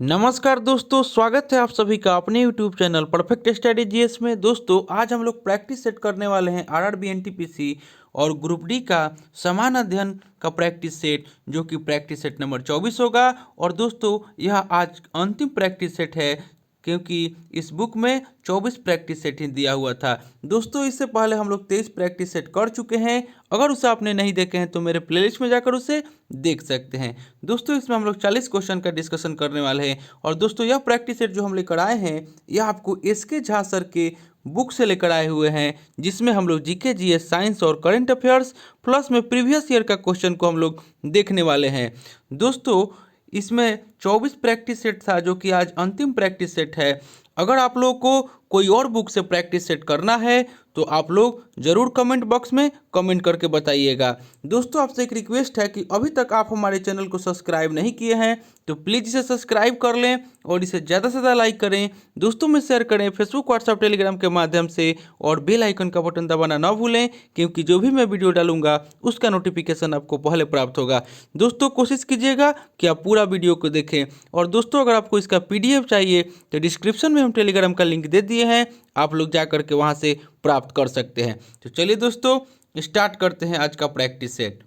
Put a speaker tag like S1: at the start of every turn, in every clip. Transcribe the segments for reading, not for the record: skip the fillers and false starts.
S1: नमस्कार दोस्तों, स्वागत है आप सभी का अपने YouTube channel perfect study GS में। दोस्तों, आज हम लोग प्रैक्टिस सेट करने वाले हैं आरआरबी एनटीपीसी और ग्रुप डी का समान अध्ययन का प्रैक्टिस सेट, जो कि प्रैक्टिस सेट नंबर 24 होगा। और दोस्तों, यह आज अंतिम प्रैक्टिस सेट है, क्योंकि इस बुक में 24 प्रैक्टिस सेट ही दिया हुआ था। दोस्तों, इससे पहले हम लोग 23 प्रैक्टिस सेट कर चुके हैं। अगर उसे आपने नहीं देखे हैं तो मेरे प्लेलिस्ट में जाकर उसे देख सकते हैं। दोस्तों, इसमें हम लोग 40 क्वेश्चन का डिस्कशन करने वाले हैं। और दोस्तों, यह प्रैक्टिस सेट जो हम लेकर आए हैं, यह आपको एसके झा सर के बुक से लेकर आए हुए हैं, जिसमें हम लोग जीके, जीएस, साइंस और करंट अफेयर्स प्लस में प्रीवियस ईयर का क्वेश्चन को हम लोग देखने वाले हैं। दोस्तों, इसमें 24 प्रैक्टिस सेट था, जो कि आज अंतिम प्रैक्टिस सेट है। अगर आप लोगों को कोई और बुक से प्रैक्टिस सेट करना है तो आप लोग ज़रूर कमेंट बॉक्स में कमेंट करके बताइएगा। दोस्तों, आपसे एक रिक्वेस्ट है कि अभी तक आप हमारे चैनल को सब्सक्राइब नहीं किए हैं तो प्लीज़ इसे सब्सक्राइब कर लें और इसे ज़्यादा से ज़्यादा लाइक करें, दोस्तों में शेयर करें, फेसबुक, व्हाट्सएप, टेलीग्राम के माध्यम से। और बेल आइकन का बटन दबाना ना भूलें, क्योंकि जो भी मैं वीडियो डालूंगा उसका नोटिफिकेशन आपको पहले प्राप्त होगा। दोस्तों, कोशिश कीजिएगा कि आप पूरा वीडियो को देखें। और दोस्तों, अगर आपको इसका PDF चाहिए तो डिस्क्रिप्शन में हम टेलीग्राम का लिंक दे दिए हैं, आप लोग जा करके वहां से प्राप्त कर सकते हैं। तो चलिए दोस्तों, स्टार्ट करते हैं आज का प्रैक्टिस सेट।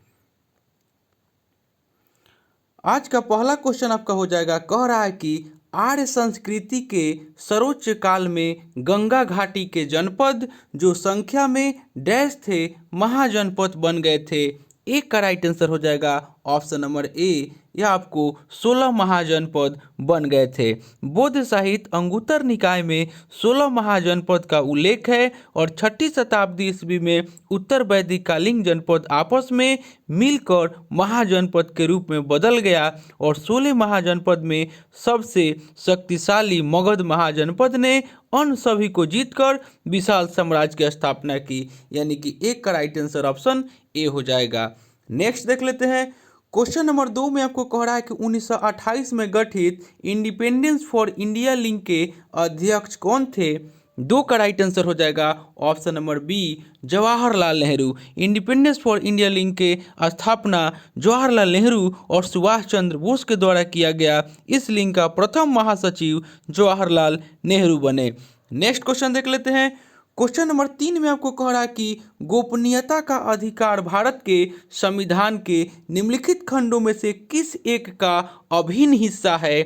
S1: आज का पहला क्वेश्चन आपका हो जाएगा, कह रहा है कि आर्य संस्कृति के सर्वोच्च काल में गंगा घाटी के जनपद जो संख्या में डैश थे, महाजनपद बन गए थे। एक का राइट आंसर हो जाएगा ऑप्शन नंबर ए, यह आपको 16 महाजनपद बन गए थे। बौद्ध साहित्य अंगुत्तर निकाय में 16 महाजनपद का उल्लेख है और 6ठी शताब्दी ईस्वी में उत्तर वैदिक कालीन जनपद आपस में मिलकर महाजनपद के रूप में बदल गया और 16 महाजनपद में सबसे शक्तिशाली मगध महाजनपद ने अन्य सभी को जीतकर विशाल साम्राज्य की स्थापना की। यानी कि एक का राइट आंसर ऑप्शन ए हो जाएगा। नेक्स्ट देख लेते हैं। क्वेश्चन नंबर 2 में आपको कह रहा है कि 1928 में गठित इंडिपेंडेंस फॉर इंडिया लिंक के अध्यक्ष कौन थे। 2 का राइट आंसर हो जाएगा option number B, Jawaharlal Nehru. Independence for India link के स्थापना जवाहरलाल नेहरू और सुभाष चंद्र बोस के द्वारा किया गया। इस लिंक का प्रथम महासचिव जवाहरलाल नेहरू बने। नेक्स्ट क्वेश्चन देख लेते हैं। क्वेश्चन नंबर 3 में आपको कह रहा है कि गोपनीयता का अधिकार भारत के संविधान के निम्नलिखित खंडों में से किस एक का अभिन्न हिस्सा है।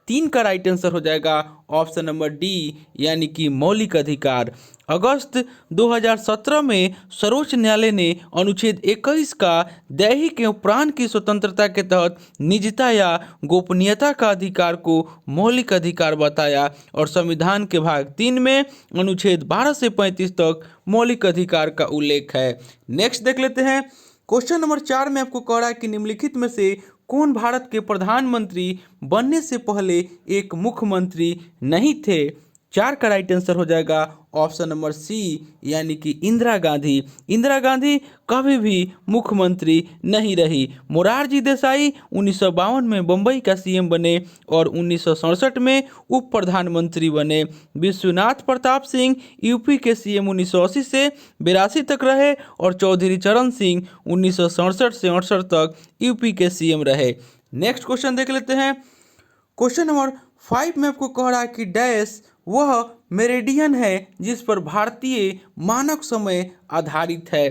S1: 3 का राइट आंसर हो जाएगा ऑप्शन नंबर डी, यानी कि मौलिक अधिकार। अगस्त 2017 में सर्वोच्च न्यायालय ने अनुच्छेद 21 का दैहिक एवं प्राण की स्वतंत्रता के तहत निजता या गोपनीयता का अधिकार को मौलिक अधिकार बताया और संविधान के भाग 3 में अनुच्छेद 12 से 35 तक मौलिक अधिकार का उल्लेख है। नेक्स्ट देख लेते हैं। क्वेश्चन नंबर 4 में आपको कह रहा है कि निम्नलिखित में से कौन भारत के प्रधानमंत्री बनने से पहले एक मुख्यमंत्री नहीं थे। 4 का राइट आंसर हो जाएगा ऑप्शन नंबर सी, यानी कि इंदिरा गांधी। इंदिरा गांधी कभी भी मुख्यमंत्री नहीं रही। मोरारजी देसाई 1952 में बम्बई का सीएम बने और 1967 में उप प्रधानमंत्री बने। विश्वनाथ प्रताप सिंह यूपी के सीएम 1980 से 82 तक रहे और चौधरी चरण सिंह 1967 से 68 तक यूपी के सीएम रहे। नेक्स्ट क्वेश्चन देख लेते हैं। क्वेश्चन नंबर 5 में आपको कह रहा है कि डैश वह मेरिडियन है जिस पर भारतीय मानक समय आधारित है।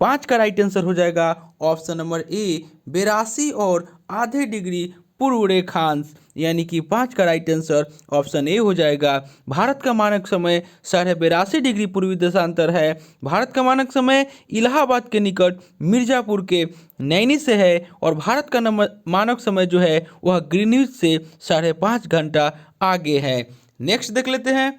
S1: 5 का राइट आंसर हो जाएगा ऑप्शन नंबर ए, 82 और आधे डिग्री पूर्व रेखांश। यानी कि 5 का राइट आंसर ऑप्शन ए हो जाएगा। भारत का मानक समय 82.5 डिग्री पूर्वी देशांतर है। भारत का मानक समय इलाहाबाद के निकट मिर्जापुर के नैनी से है और भारत का मानक समय जो है वह ग्रीनविच से 5.5 घंटा आगे है। नेक्स्ट देख लेते हैं।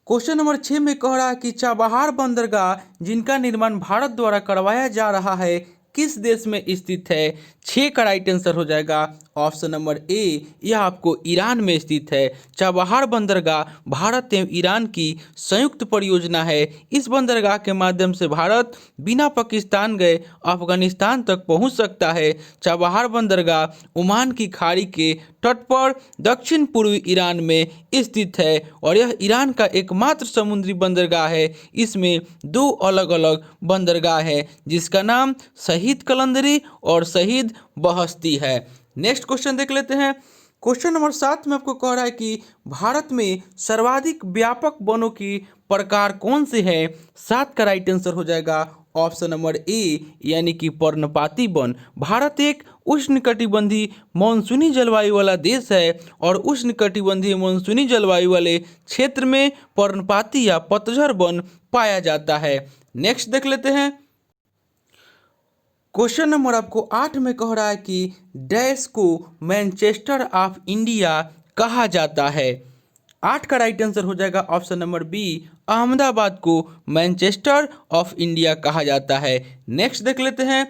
S1: क्वेश्चन नंबर 6 में कह रहा है कि चाबहार बंदरगाह जिनका निर्माण भारत द्वारा करवाया जा रहा है किस देश में स्थित है। 6 का राइट आंसर हो जाएगा ऑप्शन नंबर ए, यह आपको ईरान में स्थित है। चाबहार बंदरगाह भारत एवं ईरान की संयुक्त परियोजना है। इस बंदरगाह के माध्यम से भारत बिना पाकिस्तान गए अफगानिस्तान तक पहुंच सकता है। चाबहार बंदरगाह ओमान की खाड़ी के तट पर दक्षिण पूर्वी ईरान में स्थित है और यह ईरान का एकमात्र समुद्री बंदरगाह है। इसमें 2 अलग अलग बंदरगाह है, जिसका नाम शहीद कलंदरी और शहीद बहस्ती है। नेक्स्ट क्वेश्चन देख लेते हैं। क्वेश्चन नंबर 7 में आपको कह रहा है कि भारत में सर्वाधिक व्यापक वनों की प्रकार कौन से हैं। 7 का राइट आंसर हो जाएगा ऑप्शन नंबर ए यानी कि पर्णपाती वन। भारत एक उष्णकटिबंधीय मानसूनी जलवायु वाला देश है और उष्णकटिबंधीय मानसूनी जलवायु वाले क्षेत्र में पर्णपाती या पतझड़ वन पाया जाता है। नेक्स्ट देख लेते हैं। क्वेश्चन नंबर आपको 8 में कह रहा है कि डैश को मैनचेस्टर ऑफ इंडिया कहा जाता है। 8 का राइट आंसर हो जाएगा ऑप्शन नंबर बी, अहमदाबाद को मैनचेस्टर ऑफ इंडिया कहा जाता है। नेक्स्ट देख लेते हैं।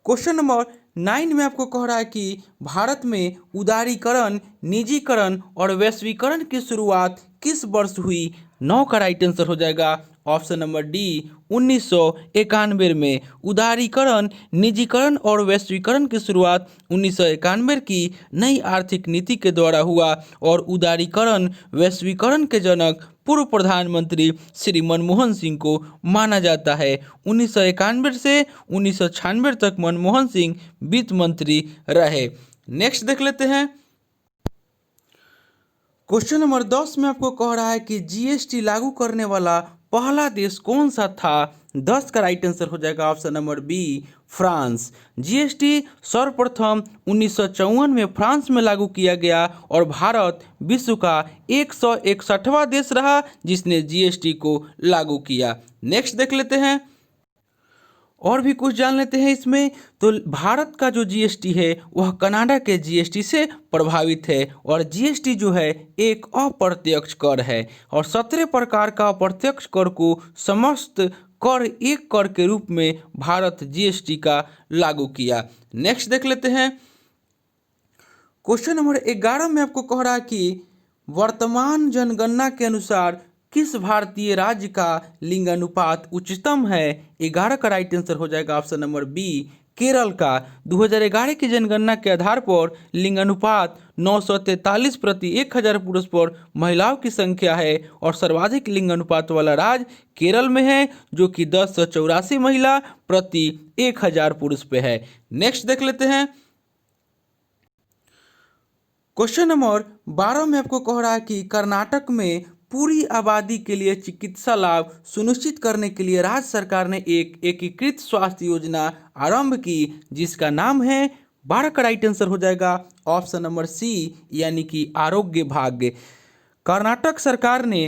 S1: क्वेश्चन नंबर 9 में आपको कह रहा है कि भारत में उदारीकरण, निजीकरण और वैश्वीकरण की शुरुआत किस वर्ष हुई। 9 का राइट आंसर हो जाएगा ऑप्शन नंबर डी, 1991 में। उदारीकरण, निजीकरण और वैश्वीकरण की शुरुआत 1991 की नई आर्थिक नीति के द्वारा हुआ और उदारीकरण वैश्वीकरण के जनक पूर्व प्रधानमंत्री श्री मनमोहन सिंह को माना जाता है। 1991 से 1996 तक मनमोहन सिंह वित्त मंत्री रहे। नेक्स्ट देख लेते हैं। क्वेश्चन नंबर 10 में आपको कह रहा है कि जीएसटी लागू करने वाला पहला देश कौन सा था। 10 का राइट आंसर हो जाएगा option number B, France. GST सर्वप्रथम 1954 में फ्रांस में लागू किया गया और भारत विश्व का 161वां देश रहा जिसने जीएसटी को लागू किया। नेक्स्ट देख लेते हैं और भी कुछ जान लेते हैं इसमें। तो भारत का जो जीएसटी है वह कनाडा के जीएसटी से प्रभावित है और जीएसटी जो है एक अप्रत्यक्ष कर है और 17 प्रकार का अप्रत्यक्ष कर को समस्त कर एक कर के रूप में भारत जीएसटी का लागू किया। नेक्स्ट देख लेते हैं। क्वेश्चन नंबर 11 में आपको कह रहा है कि वर्तमान जनगणना के अनुसार किस भारतीय राज्य का लिंगानुपात उच्चतम है। 11 का राइट आंसर हो जाएगा ऑप्शन नंबर बी, केरल का। 2011 की जनगणना के आधार पर लिंगानुपात 943 प्रति 1000 पुरुष पर महिलाओं की संख्या है और सर्वाधिक लिंगानुपात वाला राज्य केरल में है जो कि 1084 महिला प्रति 1000 पुरुष पे है। नेक्स्ट देख लेते हैं। क्वेश्चन नंबर 12 में आपको कह रहा है कि कर्नाटक में पूरी आबादी के लिए चिकित्सा लाभ सुनिश्चित करने के लिए राज्य सरकार ने एक एकीकृत स्वास्थ्य योजना आरंभ की जिसका नाम है। 12 का राइट आंसर हो जाएगा ऑप्शन नंबर सी यानी कि आरोग्य भाग्य। कर्नाटक सरकार ने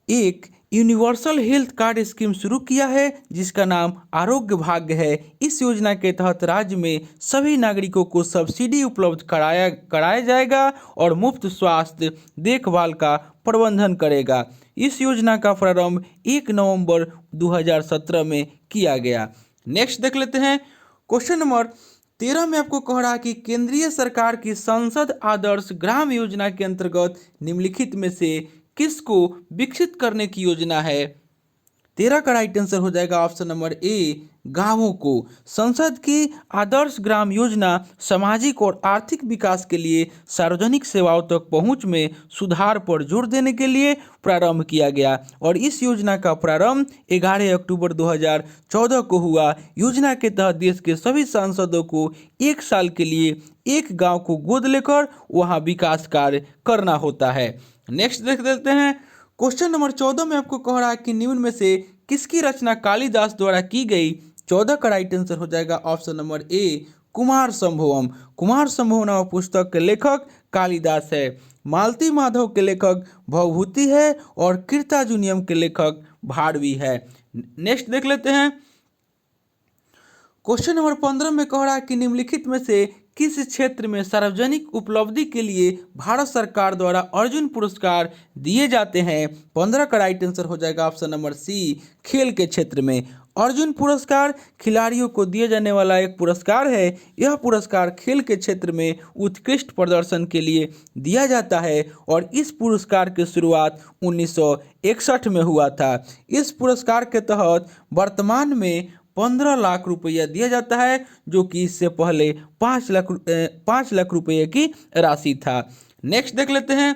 S1: एक यूनिवर्सल हेल्थ कार्ड स्कीम शुरू किया है जिसका नाम आरोग्य भाग्य है। इस योजना के तहत राज्य में सभी नागरिकों को सब्सिडी उपलब्ध कराया जाएगा और मुफ्त स्वास्थ्य देखभाल का प्रबंधन करेगा। इस योजना का प्रारंभ 1 नवंबर 2017 में किया गया। नेक्स्ट देख लेते हैं। क्वेश्चन नंबर 13 में आपको कह रहा है कि केंद्रीय सरकार की संसद आदर्श ग्राम योजना के अंतर्गत निम्नलिखित में से किसको विकसित करने की योजना है। 13 का राइट आंसर हो जाएगा ऑप्शन नंबर ए, गांवों को। संसद की आदर्श ग्राम योजना सामाजिक और आर्थिक विकास के लिए सार्वजनिक सेवाओं तक पहुंच में सुधार पर जोर देने के लिए प्रारंभ किया गया और इस योजना का प्रारंभ 11 अक्टूबर 2014 को हुआ। योजना के तहत देश के सभी सांसदों को 1 साल के लिए एक गांव को गोद लेकर वहां विकास कार्य करना होता है। नेक्स्ट देख लेते हैं। क्वेश्चन नंबर 14 में आपको कह रहा है कि निम्न में से किसकी रचना कालिदास द्वारा की गई। 14 का राइट आंसर हो जाएगा option number A, Kumar संभवम। Kumar संभवम नामक पुस्तक के लेखक कालिदास है। मालती माधव के लेखक भवभूति है और कीर्ताजुनियम के लेखक भारवी है। नेक्स्ट देख लेते हैं। क्वेश्चन नंबर 15 में कह रहा है कि निम्नलिखित में से किस क्षेत्र में सार्वजनिक उपलब्धि के लिए भारत सरकार द्वारा अर्जुन पुरस्कार दिए जाते हैं। 15 का राइट आंसर हो जाएगा ऑप्शन नंबर सी, खेल के क्षेत्र में। अर्जुन पुरस्कार खिलाड़ियों को दिए जाने वाला एक पुरस्कार है। यह पुरस्कार खेल के क्षेत्र में उत्कृष्ट प्रदर्शन के लिए दिया जाता है और इस पुरस्कार की शुरुआत 1961 में हुआ था। इस पुरस्कार के तहत वर्तमान में 15 लाख रुपया दिया जाता है जो कि इससे पहले 5 लाख रुपये की राशि था। नेक्स्ट देख लेते हैं।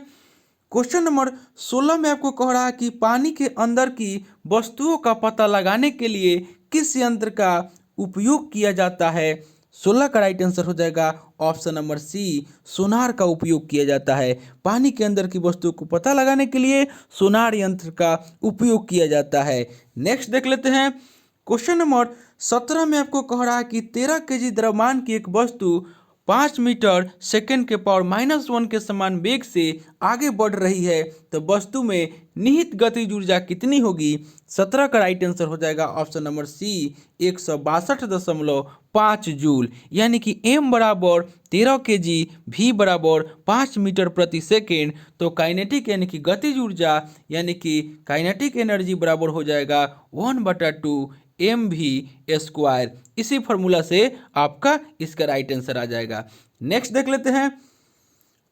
S1: क्वेश्चन नंबर 16 में आपको कह रहा है कि पानी के अंदर की वस्तुओं का पता लगाने के लिए किस यंत्र का उपयोग किया जाता है। 16 का राइट आंसर हो जाएगा ऑप्शन नंबर सी, सोनार का उपयोग किया जाता है। पानी के अंदर की वस्तु को पता लगाने के लिए सोनार यंत्र का उपयोग किया जाता है। नेक्स्ट देख लेते हैं क्वेश्चन नंबर 17 में आपको कह रहा है कि 13 केजी द्रव्यमान की एक वस्तु 5 मीटर सेकेंड के पावर -1 के समान वेग से आगे बढ़ रही है, तो वस्तु में निहित गतिज ऊर्जा कितनी होगी? 17 का राइट आंसर हो जाएगा ऑप्शन नंबर सी, 162.5 जूल। यानी कि m बराबर 13 केजी, v बराबर 5 मीटर प्रति सेकेंड, तो काइनेटिक यानी कि गतिज ऊर्जा यानी कि काइनेटिक एनर्जी बराबर हो जाएगा 1/2 mv²। इसी फॉर्मूला से आपका इसका राइट आंसर आ जाएगा। नेक्स्ट देख लेते हैं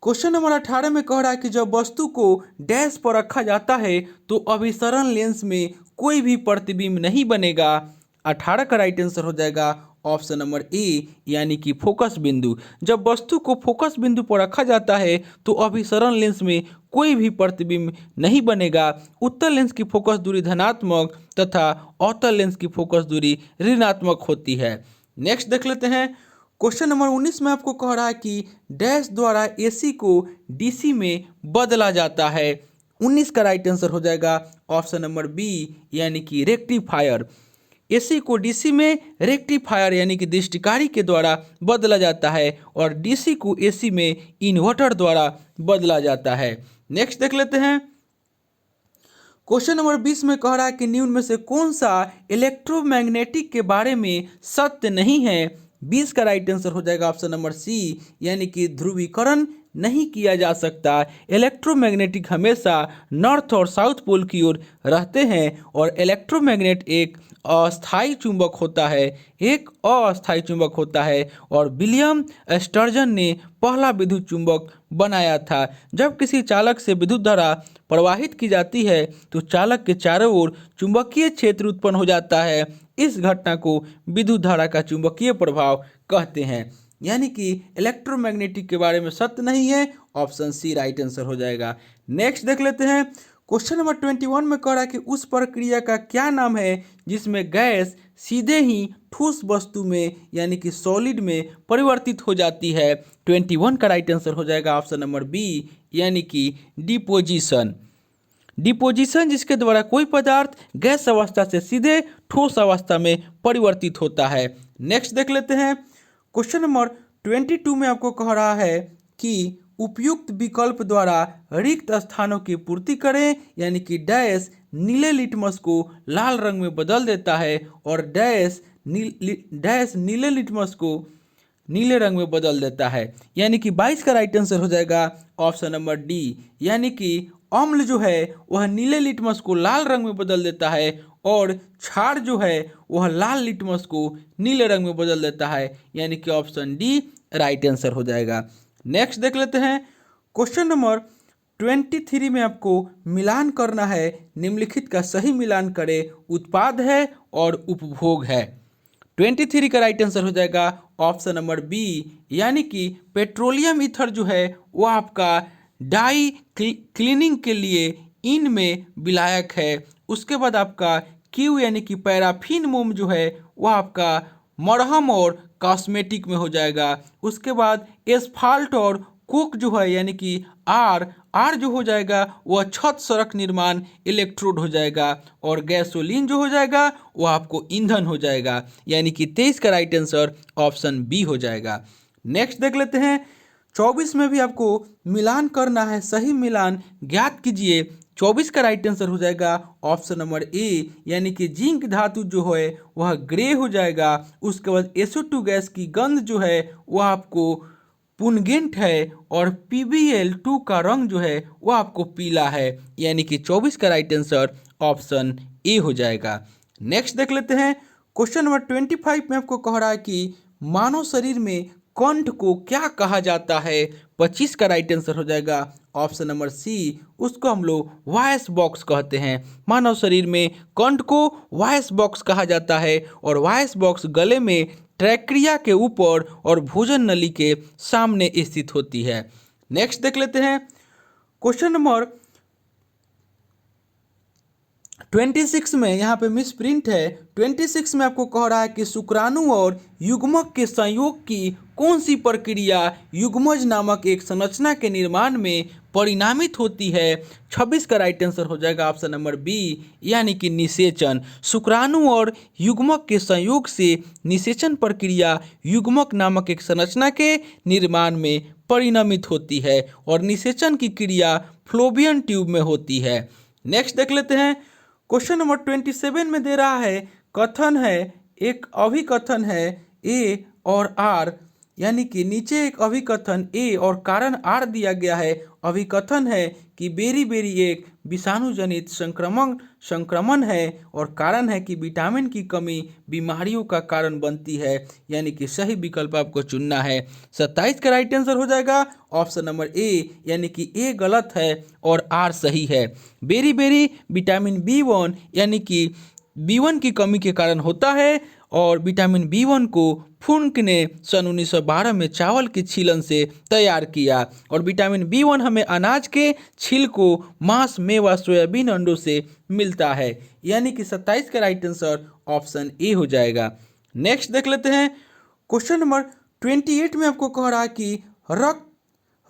S1: क्वेश्चन नंबर 18 में कह रहा है कि जब वस्तु को डैश पर रखा जाता है तो अभिसरण लेंस में कोई भी प्रतिबिंब नहीं बनेगा। 18 का राइट आंसर हो जाएगा ऑप्शन नंबर ए, यानी कि फोकस बिंदु। जब वस्तु को फोकस बिंदु पर रखा जाता है तो अभिसरण लेंस में कोई भी प्रतिबिंब नहीं बनेगा। उत्तल लेंस की फोकस दूरी धनात्मक तथा अवतल लेंस की फोकस दूरी ऋणात्मक होती है। नेक्स्ट देख लेते हैं क्वेश्चन नंबर 19 में आपको कह रहा है कि डैश द्वारा एसी को डीसी में बदला जाता है। 19 का राइट आंसर हो जाएगा ऑप्शन नंबर बी, यानी कि रेक्टिफायर। एसी को डीसी में रेक्टिफायर यानी कि दृष्टिकारी के द्वारा बदला जाता है और डीसी को एसी में इन्वर्टर द्वारा बदला जाता है। नेक्स्ट देख लेते हैं क्वेश्चन नंबर 20 में कह रहा है कि निम्न में से कौन सा इलेक्ट्रोमैग्नेटिक के बारे में सत्य नहीं है? 20 का राइट आंसर हो जाएगा ऑप्शन नंबर सी, यानी कि ध्रुवीकरण नहीं किया जा सकता। इलेक्ट्रोमैग्नेटिक हमेशा नॉर्थ और साउथ पोल की ओर रहते हैं और इलेक्ट्रोमैग्नेट एक अस्थायी चुंबक होता है, एक अस्थायी चुंबक होता है और विलियम स्टर्जन ने पहला विद्युत चुंबक बनाया था। जब किसी चालक से विद्युत धारा प्रवाहित की जाती है तो चालक के चारों ओर चुंबकीय क्षेत्र उत्पन्न हो जाता है। इस घटना को विद्युत धारा का चुंबकीय प्रभाव कहते हैं। यानी कि इलेक्ट्रोमैग्नेटिक के बारे में सत्य नहीं है, ऑप्शन सी राइट आंसर हो जाएगा। नेक्स्ट देख लेते हैं क्वेश्चन नंबर 21 में कह रहा है कि उस प्रक्रिया का क्या नाम है जिसमें गैस सीधे ही ठोस वस्तु में यानी कि सॉलिड में परिवर्तित हो जाती है। 21 का राइट आंसर हो जाएगा ऑप्शन नंबर बी, यानी कि डिपोजिशन। डिपोजिशन जिसके द्वारा कोई पदार्थ गैस अवस्था से सीधे ठोस अवस्था में परिवर्तित होता है। नेक्स्ट देख लेते हैं क्वेश्चन नंबर 22 में आपको कह रहा है कि उपयुक्त विकल्प द्वारा रिक्त स्थानों की पूर्ति करें, यानी कि डैश नीले लिटमस को लाल रंग में बदल देता है और डैश नीले लिटमस को नीले रंग में बदल देता है। यानी कि 22 का राइट आंसर हो जाएगा ऑप्शन नंबर डी, यानी कि अम्ल जो है वह नीले लिटमस को लाल रंग में बदल देता है और क्षार जो है वह लाल लिटमस को नीले रंग में बदल देता है। यानी कि ऑप्शन डी राइट आंसर हो जाएगा। नेक्स्ट देख लेते हैं क्वेश्चन नंबर 23 में आपको मिलान करना है। निम्नलिखित का सही मिलान करें। उत्पाद है और उपभोग है। 23 का राइट आंसर हो जाएगा ऑप्शन नंबर बी, यानी कि पेट्रोलियम ईथर जो है वो आपका डाई क्लीनिंग के लिए इन में विलायक है। उसके बाद आपका क्यू यानी कि पैराफिन मोम जो है वह आपका मरहम और कॉस्मेटिक में हो जाएगा। उसके बाद एस्फाल्ट और कोक जो है यानी कि आर जो हो जाएगा वह छत सड़क निर्माण इलेक्ट्रोड हो जाएगा और गैसोलीन जो हो जाएगा वह आपको ईंधन हो जाएगा। यानी कि 23 का राइट आंसर ऑप्शन बी हो जाएगा। नेक्स्ट देख लेते हैं 24 में भी आपको मिलान करना है। सही मिलान ज्ञात कीजिए। 24 का राइट आंसर हो जाएगा ऑप्शन नंबर ए, यानी कि जिंक धातु जो है वह ग्रे हो जाएगा। उसके बाद SO2 गैस की गंध जो है वह आपको पुनगेंट है और PbL2 का रंग जो है वह आपको पीला है। यानी कि 24 का राइट आंसर ऑप्शन ए हो जाएगा। नेक्स्ट देख लेते हैं क्वेश्चन नंबर 25 में आपको कह रहा है कि मानव शरीर में कंठ को क्या कहा जाता है? 25 का राइट आंसर हो जाएगा ऑप्शन नंबर सी, उसको हम लोग वॉइस बॉक्स कहते हैं। मानव शरीर में कंठ को वॉइस बॉक्स कहा जाता है और वॉइस बॉक्स गले में ट्रैक्रिया के ऊपर और भोजन नली के सामने स्थित होती है। नेक्स्ट देख लेते हैं क्वेश्चन नंबर 26 में यहाँ पे मिस प्रिंट है। 26 में आपको कह रहा है कि शुक्राणु और युग्मक के संयोग की कौन सी प्रक्रिया युग्मज नामक एक संरचना के निर्माण में परिणामित होती है। 26 का राइट आंसर हो जाएगा ऑप्शन नंबर बी, यानी कि निषेचन। शुक्राणु और युग्मक के संयोग से निषेचन प्रक्रिया युग्मक नामक एक संरचना के निर्माण में परिणमित होती है और निषेचन की क्रिया फ्लोबियन ट्यूब में होती है। नेक्स्ट देख लेते हैं। क्वेश्चन नंबर 27 में दे रहा है, कथन है, एक अभिकथन है ए और आर, यानी कि नीचे एक अभिकथन ए और कारण आर दिया गया है। अभिकथन है कि बेरी एक विषाणु जनित संक्रमण है और कारण है कि विटामिन की कमी बीमारियों का कारण बनती है, यानी कि सही विकल्प आपको चुनना है। 27 का राइट आंसर हो जाएगा ऑप्शन नंबर ए, यानी कि ए गलत है और आर सही है। बेरी विटामिन B1 यानी कि B1 की कमी के कारण होता है और विटामिन B1 को फुंक ने सन 1912 में चावल के छीलन से तैयार किया और विटामिन B1 हमें अनाज के छिलकों, मांस, मेवा, सोयाबीन, अंडों से मिलता है, यानी कि 27 का राइट आंसर ऑप्शन ए हो जाएगा। नेक्स्ट देख लेते हैं। क्वेश्चन नंबर 28 में आपको कह रहा है कि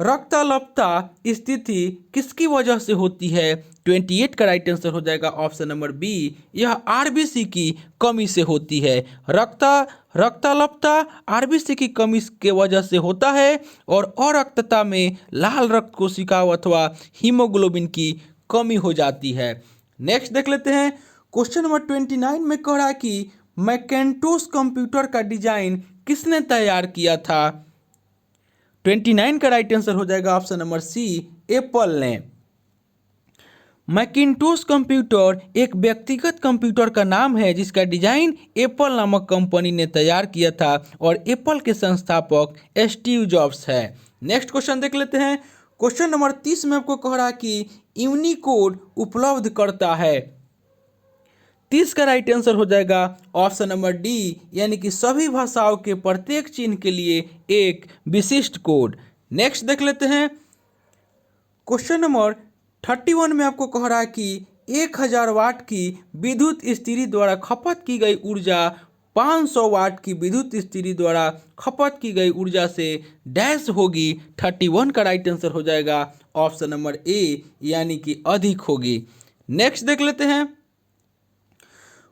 S1: रक्ताल्पता स्थिति किसकी वजह से होती है। 28 का राइट आंसर हो जाएगा ऑप्शन नंबर बी, यह आरबीसी की कमी से होती है। रक्ताल्पता आरबीसी की कमी के वजह से होता है और अरक्तता में लाल रक्त कोशिकाओं अथवा हीमोग्लोबिन की कमी हो जाती है। नेक्स्ट देख लेते हैं। क्वेश्चन नंबर 29 में कह रहा है कि मैकेंटोश कंप्यूटर का डिजाइन किसने तैयार किया था। 29 का राइट आंसर हो जाएगा ऑप्शन नंबर सी, एप्पल ने। मैकिंटोश कंप्यूटर एक व्यक्तिगत कंप्यूटर का नाम है जिसका डिजाइन एप्पल नामक कंपनी ने तैयार किया था और एप्पल के संस्थापक स्टीव जॉब्स है। नेक्स्ट क्वेश्चन देख लेते हैं। क्वेश्चन नंबर 30 में आपको कह रहा है कि यूनिकोड उपलब्ध करता है। 30 का राइट आंसर हो जाएगा ऑप्शन नंबर डी, यानी कि सभी भाषाओं के प्रत्येक चिन्ह के लिए एक विशिष्ट कोड। नेक्स्ट देख लेते हैं। क्वेश्चन नंबर 31 में आपको कह रहा है कि 1000 वाट की विद्युत स्त्री द्वारा खपत की गई ऊर्जा 500 वाट की विद्युत स्त्री द्वारा खपत की गई ऊर्जा से डैश होगी। 31 का राइट आंसर हो जाएगा ऑप्शन नंबर ए, यानी कि अधिक होगी। नेक्स्ट देख लेते हैं।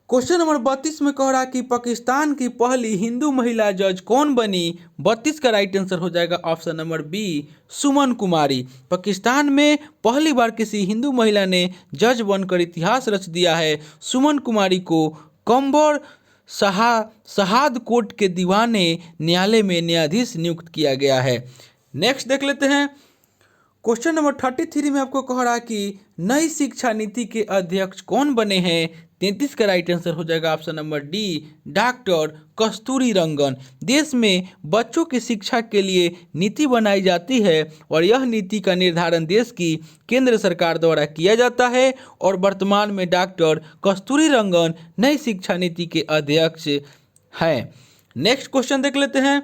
S1: क्वेश्चन नंबर 32 में कह रहा है कि पाकिस्तान की पहली हिंदू महिला जज कौन बनी। 32 का राइट आंसर हो जाएगा ऑप्शन नंबर बी, सुमन कुमारी। पाकिस्तान में पहली बार किसी हिंदू महिला ने जज बनकर इतिहास रच दिया है। सुमन कुमारी को कंबर शहाद कोर्ट के दीवाने न्यायालय में न्यायाधीश नियुक्त किया गया है। नेक्स्ट देख लेते हैं। क्वेश्चन नंबर 33 में आपको कह रहा है कि नई शिक्षा नीति के अध्यक्ष कौन बने हैं। 33 का राइट आंसर हो जाएगा ऑप्शन नंबर डी, डॉक्टर कस्तूरी रंगन। देश में बच्चों की शिक्षा के लिए नीति बनाई जाती है और यह नीति का निर्धारण देश की केंद्र सरकार द्वारा किया जाता है और वर्तमान में डॉक्टर कस्तूरी रंगन नई शिक्षा नीति के अध्यक्ष हैं। नेक्स्ट क्वेश्चन देख लेते हैं।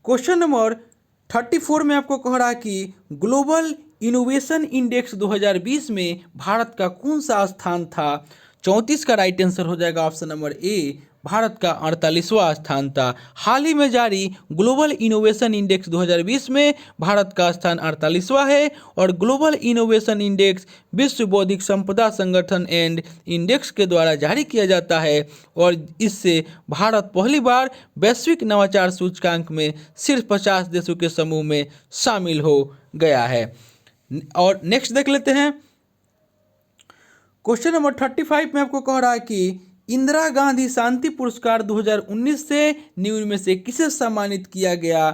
S1: क्वेश्चन नंबर 34 में आपको कह रहा है कि ग्लोबल इनोवेशन इंडेक्स 2020 में भारत का कौन सा स्थान था। 34 का राइट आंसर हो जाएगा ऑप्शन नंबर ए, भारत का 48वां स्थान था। हाल ही में जारी ग्लोबल इनोवेशन इंडेक्स 2020 में भारत का स्थान 48वां है और ग्लोबल इनोवेशन इंडेक्स विश्व बौद्धिक संपदा संगठन एंड इंडेक्स के द्वारा जारी किया जाता है और इससे भारत पहली बार वैश्विक नवाचार सूचकांक में सिर्फ 50 देशों के समूह में शामिल हो गया है। और नेक्स्ट देख लेते हैं। क्वेश्चन नंबर 35 में आपको कह रहा है कि इंदिरा गांधी शांति पुरस्कार 2019 से निम्न में से किसे सम्मानित किया गया।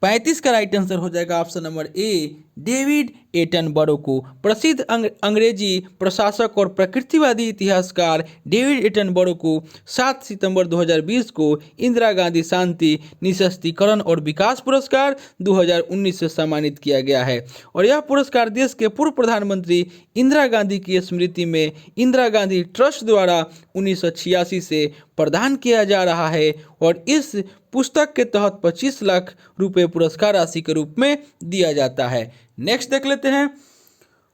S1: 35 का राइट आंसर हो जाएगा option number A, David Attenborough को। प्रसिद्ध अंग्रेजी प्रशासक और प्रकृतिवादी इतिहासकार डेविड एटनबरो को 7 सितंबर 2020 को इंदिरा गांधी शांति निःशस्त्रीकरण और विकास पुरस्कार 2019 से सम्मानित किया गया है और यह पुरस्कार देश के पूर्व प्रधानमंत्री इंदिरा गांधी की स्मृति में इंदिरा गांधी ट्रस्ट द्वारा 1986 से प्रदान किया जा रहा है और इस पुस्तक के तहत 25 लाख रुपए पुरस्कार राशि के रूप में दिया जाता है। नेक्स्ट देख लेते हैं।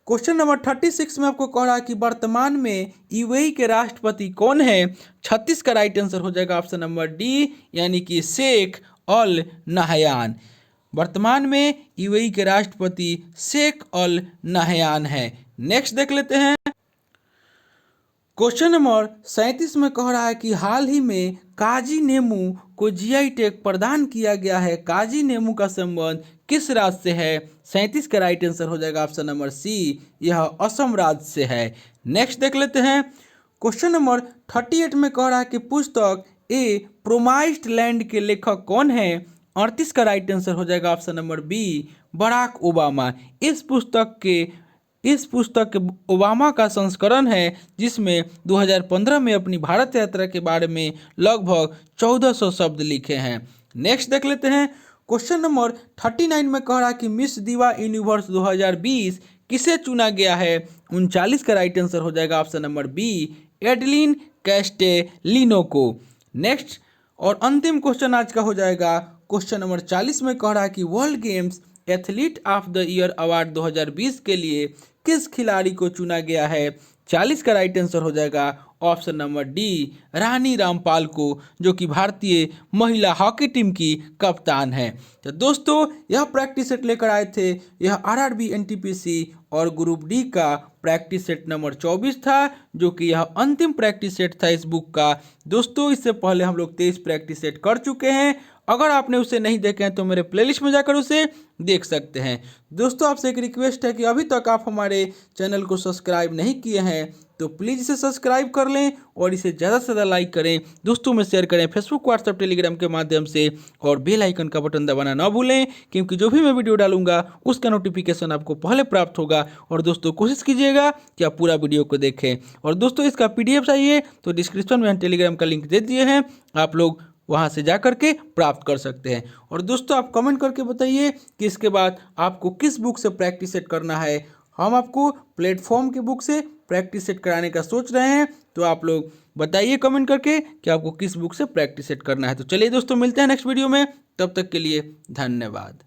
S1: क्वेश्चन नंबर 36 में आपको कह रहा है कि वर्तमान में यूएई के राष्ट्रपति कौन है। 36 का राइट आंसर हो जाएगा ऑप्शन नंबर डी, यानी कि शेख अल नहयान। वर्तमान में यूएई के राष्ट्रपति शेख अल नहयान है। नेक्स्ट देख लेते हैं। क्वेश्चन नंबर 37 में कह रहा है कि हाल ही में काजी नेमू को जीआई टैग प्रदान किया गया है। काजी नेमू का संबंध किस राज्य से है। 37 का राइट आंसर हो जाएगा ऑप्शन नंबर सी, यह असम राज्य से है। नेक्स्ट देख लेते हैं। क्वेश्चन नंबर 38 में कह रहा है कि पुस्तक ए प्रोमाइस्ड लैंड के लेखक कौन है। 38 का राइट आंसर हो जाएगा option number B, Barack Obama. इस पुस्तक के ओबामा का संस्करण है, जिसमें 2015 में अपनी भारत यात्रा के बारे में लगभग 1400 शब्द लिखे हैं। नेक्स्ट देख लेते हैं। क्वेश्चन नंबर 39 में कह रहा है कि मिस दीवा यूनिवर्स 2020 किसे चुना गया है। 39 का राइट आंसर हो जाएगा option number B, Adline Castelino को। नेक्स्ट और अंतिम क्वेश्चन आज का हो जाएगा। क्वेश्चन नंबर 40 में कह रहा है कि world games athlete of the year award 2020 के लिए किस खिलाड़ी को चुना गया है। 40 का राइट आंसर हो जाएगा option number D, Rani Rampal को, जो कि भारतीय महिला हॉकी टीम की कप्तान है। तो दोस्तों यह प्रैक्टिस सेट लेकर आए थे, यह आरआरबी एनटीपीसी और ग्रुप डी का प्रैक्टिस सेट नंबर 24 था, जो कि यह अंतिम प्रैक्टिस सेट था इस बुक का। दोस्तों इससे पहले हम लोग 23 प्रैक्टिस सेट कर चुके हैं। अगर आपने उसे नहीं देखे हैं तो मेरे प्लेलिस्ट में जाकर उसे देख सकते हैं। दोस्तों आपसे एक रिक्वेस्ट है कि अभी तक आप हमारे चैनल को सब्सक्राइब नहीं किए हैं तो प्लीज़ इसे सब्सक्राइब कर लें और इसे ज़्यादा से ज़्यादा लाइक करें, दोस्तों में शेयर करें, फेसबुक, व्हाट्सएप, टेलीग्राम के माध्यम से, और बेल आइकन का बटन दबाना ना भूलें, क्योंकि जो भी मैं वीडियो डालूंगा उसका नोटिफिकेशन आपको पहले प्राप्त होगा। और दोस्तों कोशिश कीजिएगा कि आप पूरा वीडियो को देखें। और दोस्तों इसका PDF चाहिए तो डिस्क्रिप्शन में टेलीग्राम का लिंक दे दिए हैं, आप लोग वहां से जा करके प्राप्त कर सकते हैं। और दोस्तों आप कमेंट करके बताइए कि इसके बाद आपको किस बुक से प्रैक्टिस सेट करना है। हम आपको प्लेटफॉर्म की बुक से प्रैक्टिस सेट कराने का सोच रहे हैं, तो आप लोग बताइए कमेंट करके कि आपको किस बुक से प्रैक्टिस सेट करना है। तो चलिए दोस्तों मिलते हैं नेक्स्ट वीडियो में, तब तक के लिए धन्यवाद।